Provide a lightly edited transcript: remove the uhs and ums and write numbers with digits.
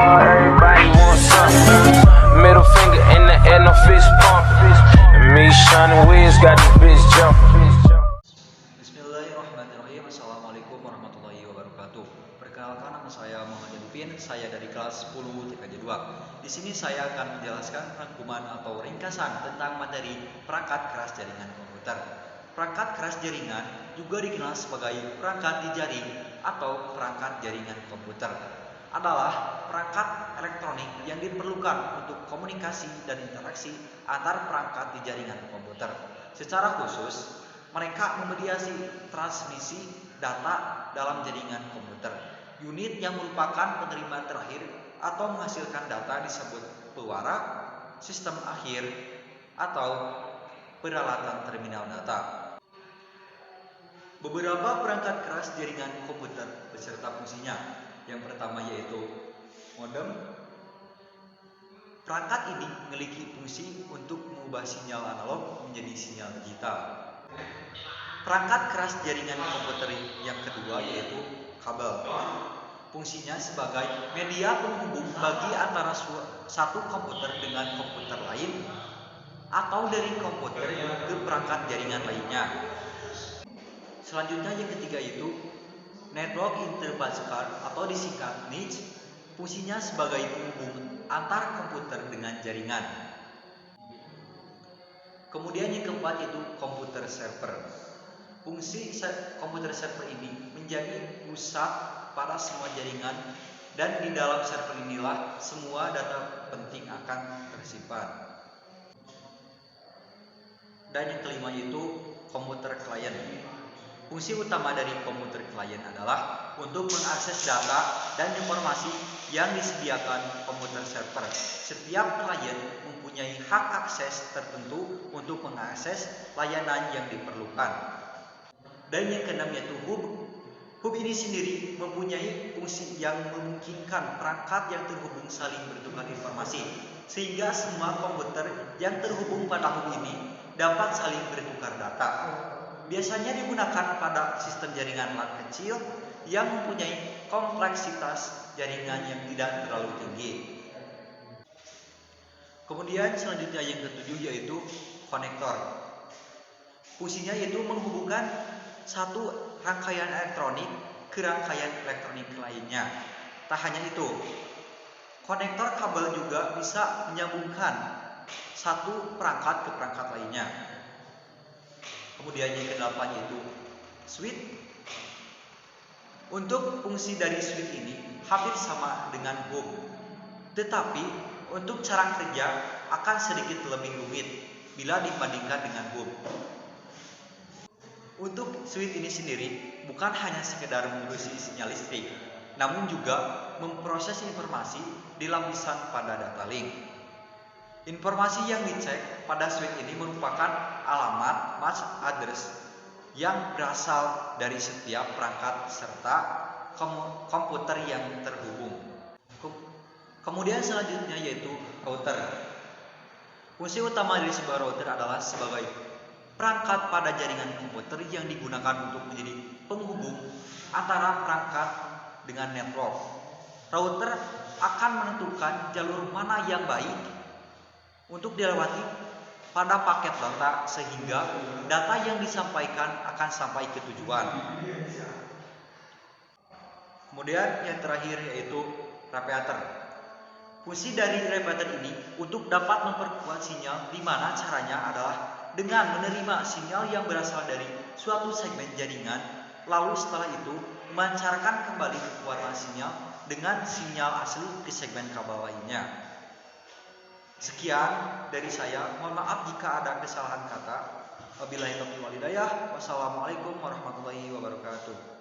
Everybody wants some. Middle finger in the air, no fist pump. And me, Sean Wiz, got this bitch jumping. Bismillahirrahmanirrahim. Assalamualaikum warahmatullahi wabarakatuh. Perkenalkan, nama saya Muhammad Lupin. Saya dari kelas 10 TKJ 2. Di sini saya akan menjelaskan rangkuman atau ringkasan tentang materi perangkat keras jaringan komputer. Perangkat keras jaringan juga dikenal sebagai perangkat di jaring atau perangkat jaringan komputer. Adalah perangkat elektronik yang diperlukan untuk komunikasi dan interaksi antar perangkat di jaringan komputer. Secara khusus, mereka memediasi transmisi data dalam jaringan komputer. Unit yang merupakan penerima terakhir atau menghasilkan data disebut pewarak, sistem akhir, atau peralatan terminal data. Beberapa perangkat keras jaringan komputer beserta fungsinya. Yang pertama yaitu modem. Perangkat ini memiliki fungsi untuk mengubah sinyal analog menjadi sinyal digital. Perangkat keras jaringan komputer yang kedua yaitu kabel. Fungsinya sebagai media penghubung bagi antara satu komputer dengan komputer lain atau dari komputer ke perangkat jaringan lainnya. Selanjutnya yang ketiga yaitu network interface-card atau disingkat NIC. Fungsinya sebagai penghubung antar komputer dengan jaringan. Kemudian yang keempat itu komputer server. Fungsi komputer server ini menjadi pusat pada semua jaringan, dan di dalam server inilah semua data penting akan tersimpan. Dan yang kelima yaitu komputer klien. Fungsi utama dari komputer klien adalah untuk mengakses data dan informasi yang disediakan komputer server. Setiap klien mempunyai hak akses tertentu untuk mengakses layanan yang diperlukan. Dan yang keenam yaitu hub. Hub ini sendiri mempunyai fungsi yang memungkinkan perangkat yang terhubung saling bertukar informasi, sehingga semua komputer yang terhubung pada hub ini dapat saling bertukar data. Biasanya digunakan pada sistem jaringan LAN kecil yang mempunyai kompleksitas jaringan yang tidak terlalu tinggi. Kemudian selanjutnya yang ketujuh yaitu konektor. Fungsinya yaitu menghubungkan satu rangkaian elektronik ke rangkaian elektronik lainnya. Tak hanya itu, konektor kabel juga bisa menyambungkan satu perangkat ke perangkat lainnya. Kemudian yang kedelapan yaitu switch. Untuk fungsi dari switch ini hampir sama dengan hub, tetapi untuk cara kerja akan sedikit lebih rumit bila dibandingkan dengan hub. Untuk switch ini sendiri bukan hanya sekedar mengurusi sinyal listrik, namun juga memproses informasi di lapisan pada data link. Informasi yang dicek pada switch ini merupakan alamat MAC address yang berasal dari setiap perangkat serta komputer yang terhubung. Kemudian selanjutnya yaitu router. Fungsi utama dari sebuah router adalah sebagai perangkat pada jaringan komputer yang digunakan untuk menjadi penghubung antara perangkat dengan network. Router akan menentukan jalur mana yang baik untuk dilewati pada paket data sehingga data yang disampaikan akan sampai ke tujuan. Kemudian yang terakhir yaitu repeater. Fungsi dari repeater ini untuk dapat memperkuat sinyal, di mana caranya adalah dengan menerima sinyal yang berasal dari suatu segmen jaringan, lalu setelah itu memancarkan kembali kekuatan sinyal dengan sinyal asli ke segmen kabel lainnya. Sekian dari saya, mohon maaf jika ada kesalahan kata. Wabillahi taufiq wal hidayah. Wassalamualaikum warahmatullahi wabarakatuh.